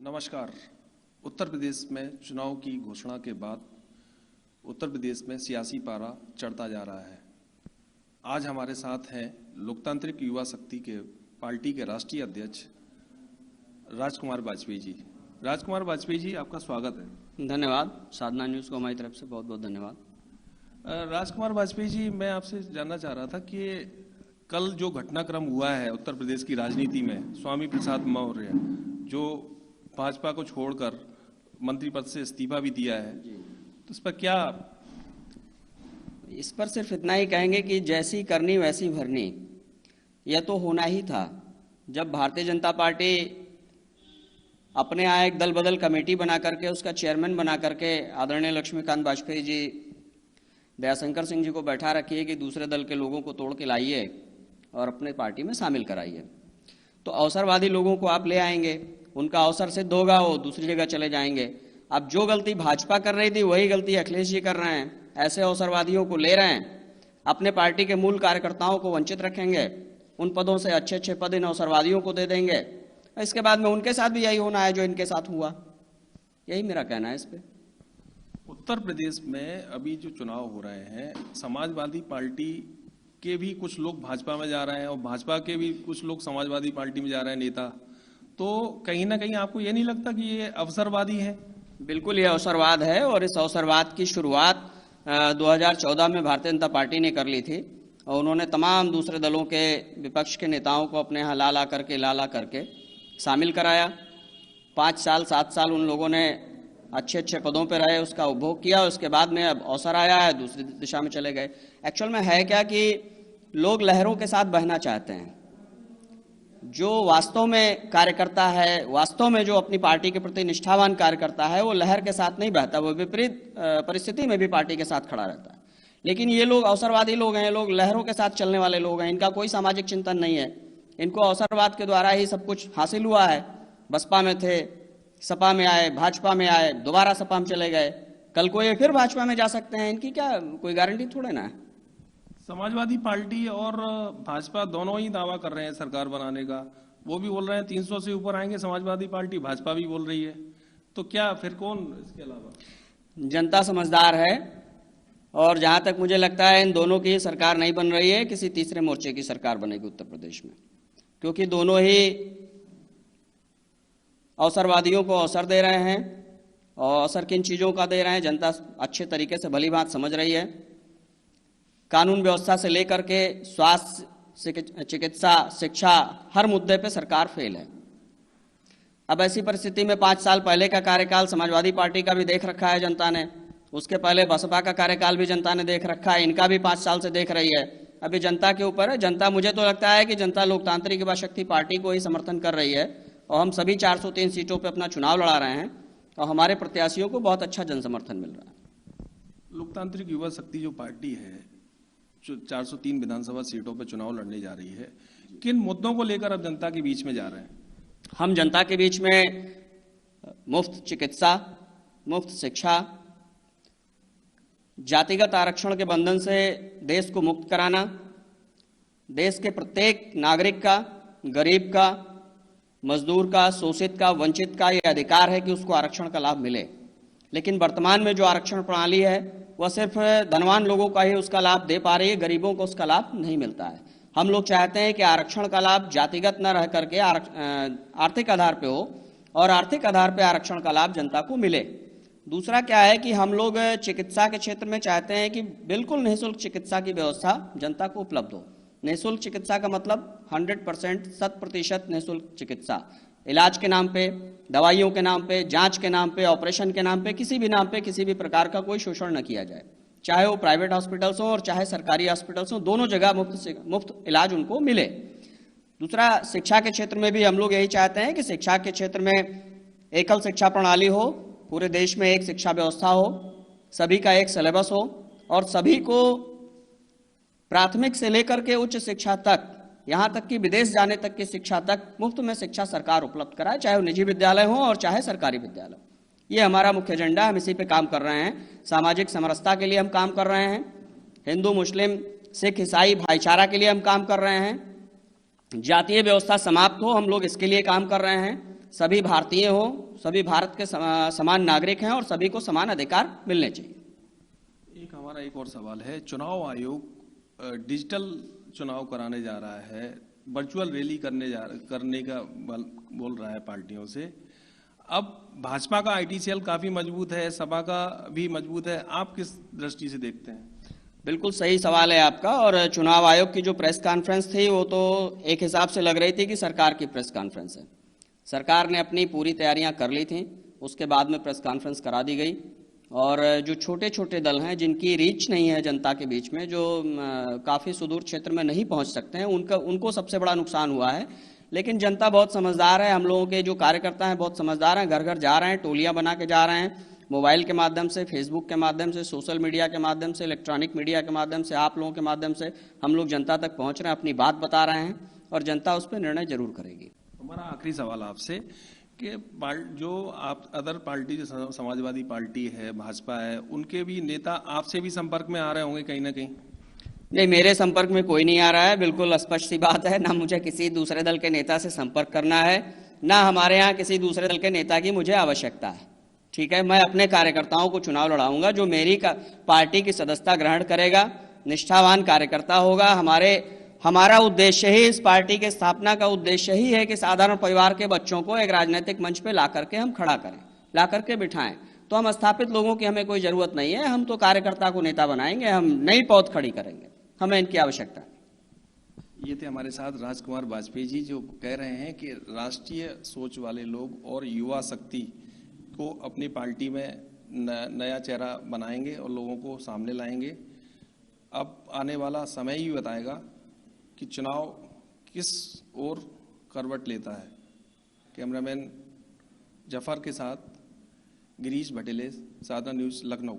नमस्कार। उत्तर प्रदेश में चुनाव की घोषणा के बाद उत्तर प्रदेश में सियासी पारा चढ़ता जा रहा है। आज हमारे साथ हैं लोकतांत्रिक युवा शक्ति के पार्टी के राष्ट्रीय अध्यक्ष राजकुमार वाजपेयी जी। राजकुमार वाजपेयी जी, आपका स्वागत है। धन्यवाद। साधना न्यूज़ को हमारी तरफ से बहुत बहुत धन्यवाद। राजकुमार वाजपेयी जी, मैं आपसे जानना चाह रहा था कि कल जो घटनाक्रम हुआ है उत्तर प्रदेश की राजनीति में, स्वामी प्रसाद मौर्य जो भाजपा को छोड़कर मंत्री पद से इस्तीफा भी दिया है, तो इस पर क्या? इस पर सिर्फ इतना ही कहेंगे कि जैसी करनी वैसी भरनी, यह तो होना ही था। जब भारतीय जनता पार्टी अपने यहाँ एक दल बदल कमेटी बना करके उसका चेयरमैन बना करके आदरणीय लक्ष्मीकांत वाजपेयी जी, दयाशंकर सिंह जी को बैठा रखिए कि दूसरे दल के लोगों को तोड़ के लाइए और अपने पार्टी में शामिल कराइए, तो अवसरवादी लोगों को आप ले आएंगे, उनका अवसर सिद्ध होगा, वो दूसरी जगह चले जाएंगे। अब जो गलती भाजपा कर रही थी वही गलती अखिलेश जी कर रहे हैं। ऐसे अवसरवादियों को ले रहे हैं, अपने पार्टी के मूल कार्यकर्ताओं को वंचित रखेंगे, उन पदों से अच्छे अच्छे पद इन अवसरवादियों को दे देंगे। इसके बाद में उनके साथ भी यही होना है जो इनके साथ हुआ। यही मेरा कहना है इस पे। उत्तर प्रदेश में अभी जो चुनाव हो रहे हैं, समाजवादी पार्टी के भी कुछ लोग भाजपा में जा रहे हैं और भाजपा के भी कुछ लोग समाजवादी पार्टी में जा रहे हैं नेता, तो कहीं ना कहीं आपको ये नहीं लगता कि ये अवसरवादी है? बिल्कुल, ये अवसरवाद है और इस अवसरवाद की शुरुआत 2014 में भारतीय जनता पार्टी ने कर ली थी और उन्होंने तमाम दूसरे दलों के विपक्ष के नेताओं को अपने यहाँ ला ला करके शामिल कराया। 5 साल 7 साल उन लोगों ने अच्छे अच्छे पदों पर रहे, उसका उपभोग किया। उसके बाद में अब अवसर आया है, दूसरी दिशा में चले गए। एक्चुअल में है क्या कि लोग लहरों के साथ बहना चाहते हैं। जो वास्तव में कार्यकर्ता है, वास्तव में जो अपनी पार्टी के प्रति निष्ठावान कार्यकर्ता है, वो लहर के साथ नहीं बहता, वो विपरीत परिस्थिति में भी पार्टी के साथ खड़ा रहता है। लेकिन ये लोग अवसरवादी लोग हैं, लोग लहरों के साथ चलने वाले लोग हैं। इनका कोई सामाजिक चिंतन नहीं है। इनको अवसरवाद के द्वारा ही सब कुछ हासिल हुआ है। बसपा में थे, सपा में आए, भाजपा में आए, दोबारा सपा में चले गए, कल को ये फिर भाजपा में जा सकते हैं। इनकी क्या कोई गारंटी थोड़े ना है। समाजवादी पार्टी और भाजपा दोनों ही दावा कर रहे हैं सरकार बनाने का। वो भी बोल रहे हैं 300 से ऊपर आएंगे समाजवादी पार्टी, भाजपा भी बोल रही है। तो क्या फिर कौन इसके अलावा? जनता समझदार है और जहां तक मुझे लगता है इन दोनों की सरकार नहीं बन रही है, किसी तीसरे मोर्चे की सरकार बनेगी उत्तर प्रदेश में, क्योंकि दोनों ही अवसरवादियों को अवसर दे रहे हैं। और अवसर किन चीज़ों का दे रहे हैं जनता अच्छे तरीके से भली बात समझ रही है। कानून व्यवस्था से लेकर के स्वास्थ्य, चिकित्सा, शिक्षा, हर मुद्दे पे सरकार फेल है। अब ऐसी परिस्थिति में 5 साल पहले का कार्यकाल समाजवादी पार्टी का भी देख रखा है जनता ने, उसके पहले बसपा का कार्यकाल भी जनता ने देख रखा है, इनका भी 5 साल से देख रही है। अभी जनता के ऊपर है। जनता, मुझे तो लगता है कि जनता लोकतांत्रिक युवा शक्ति पार्टी को ही समर्थन कर रही है और हम सभी 403 सीटों पर अपना चुनाव लड़ा रहे हैं और हमारे प्रत्याशियों को बहुत अच्छा जन समर्थन मिल रहा है। लोकतांत्रिक युवा शक्ति जो पार्टी है, जो 403 विधानसभा सीटों पर चुनाव लड़ने जा रही है, किन मुद्दों को लेकर अब जनता के बीच में जा रहे हैं? हम जनता के बीच में मुफ्त चिकित्सा, मुफ्त शिक्षा, जातिगत आरक्षण के बंधन से देश को मुक्त कराना, देश के प्रत्येक नागरिक का, गरीब का, मजदूर का, शोषित का, वंचित का ये अधिकार है कि उसको आरक्षण का लाभ मिले। लेकिन वर्तमान में जो आरक्षण प्रणाली है वह सिर्फ धनवान लोगों का ही उसका लाभ दे पा रही है, गरीबों को उसका लाभ नहीं मिलता है। हम लोग चाहते हैं कि आरक्षण का लाभ जातिगत न रह करके आर्थिक आधार पे हो और आर्थिक आधार पे आरक्षण का लाभ जनता को मिले। दूसरा क्या है कि हम लोग चिकित्सा के क्षेत्र में चाहते हैं कि बिल्कुल निःशुल्क चिकित्सा की व्यवस्था जनता को उपलब्ध हो। निःशुल्क चिकित्सा का मतलब 100%, 100% निःशुल्क चिकित्सा। इलाज के नाम पे, दवाइयों के नाम पे, जांच के नाम पे, ऑपरेशन के नाम पे, किसी भी नाम पे किसी भी प्रकार का कोई शोषण न किया जाए। चाहे वो प्राइवेट हॉस्पिटल्स हों और चाहे सरकारी हॉस्पिटल्स हों, दोनों जगह मुफ्त इलाज उनको मिले। दूसरा, शिक्षा के क्षेत्र में भी हम लोग यही चाहते हैं कि शिक्षा के क्षेत्र में एकल शिक्षा प्रणाली हो, पूरे देश में एक शिक्षा व्यवस्था हो, सभी का एक सिलेबस हो और सभी को प्राथमिक से लेकर के उच्च शिक्षा तक, यहाँ तक कि विदेश जाने तक की शिक्षा तक मुफ्त में शिक्षा सरकार उपलब्ध कराए, चाहे वो निजी विद्यालय हो और चाहे सरकारी विद्यालय। ये हमारा मुख्य एजेंडा है, हम इसी पे काम कर रहे हैं। सामाजिक समरसता के लिए हम काम कर रहे हैं, हिंदू मुस्लिम सिख ईसाई भाईचारा के लिए हम काम कर रहे हैं, जातीय व्यवस्था समाप्त हो, हम लोग इसके लिए काम कर रहे हैं। सभी भारतीय हो, सभी भारत के समान नागरिक हैं और सभी को समान अधिकार मिलने चाहिए। हमारा एक और सवाल है, चुनाव आयोग डिजिटल चुनाव कराने जा रहा है, वर्चुअल रैली करने का बोल रहा है पार्टियों से। अब भाजपा का आईटी सेल काफी मजबूत है, सपा का भी मजबूत है, आप किस दृष्टि से देखते हैं? बिल्कुल सही सवाल है आपका। और चुनाव आयोग की जो प्रेस कॉन्फ्रेंस थी वो तो एक हिसाब से लग रही थी कि सरकार की प्रेस कॉन्फ्रेंस है। सरकार ने अपनी पूरी तैयारियां कर ली थी, उसके बाद में प्रेस कॉन्फ्रेंस करा दी गई। और जो छोटे छोटे दल हैं जिनकी रीच नहीं है जनता के बीच में, जो काफ़ी सुदूर क्षेत्र में नहीं पहुंच सकते हैं, उनको सबसे बड़ा नुकसान हुआ है। लेकिन जनता बहुत समझदार है, हम लोगों के जो कार्यकर्ता हैं बहुत समझदार हैं, घर घर जा रहे हैं, टोलियां बना के जा रहे हैं, मोबाइल के माध्यम से, फेसबुक के माध्यम से, सोशल मीडिया के माध्यम से, इलेक्ट्रॉनिक मीडिया के माध्यम से, आप लोगों के माध्यम से हम लोग जनता तक पहुंच रहे हैं, अपनी बात बता रहे हैं और जनता उस पर निर्णय जरूर करेगी। हमारा आखिरी सवाल आपसे कि जो आप अदर पार्टी जो समाजवादी पार्टी है, भाजपा है, उनके भी नेता आपसे भी संपर्क में आ रहे होंगे कहीं ना कहीं? नहीं, मेरे संपर्क में कोई नहीं आ रहा है, बिल्कुल स्पष्ट सी बात है। ना मुझे किसी दूसरे दल के नेता से संपर्क करना है, ना हमारे यहाँ किसी दूसरे दल के नेता की मुझे आवश्यकता है। ठीक है, मैं अपने कार्यकर्ताओं को चुनाव लड़ाऊंगा, जो मेरी पार्टी की सदस्यता ग्रहण करेगा, निष्ठावान कार्यकर्ता होगा। हमारा उद्देश्य ही, इस पार्टी के स्थापना का उद्देश्य ही है कि साधारण परिवार के बच्चों को एक राजनीतिक मंच पे ला करके हम खड़ा करें, ला करके बिठाएं। तो हम स्थापित लोगों की हमें कोई जरूरत नहीं है, हम तो कार्यकर्ता को नेता बनाएंगे, हम नई पौध खड़ी करेंगे, हमें इनकी आवश्यकता है। ये थे हमारे साथ राजकुमार वाजपेयी जी, जो कह रहे हैं कि राष्ट्रीय सोच वाले लोग और युवा शक्ति को अपनी पार्टी में नया चेहरा बनाएंगे और लोगों को सामने लाएंगे। अब आने वाला समय ही बताएगा कि चुनाव किस ओर करवट लेता है। कैमरामैन जफर के साथ गिरीश भटेले, साधना न्यूज़, लखनऊ।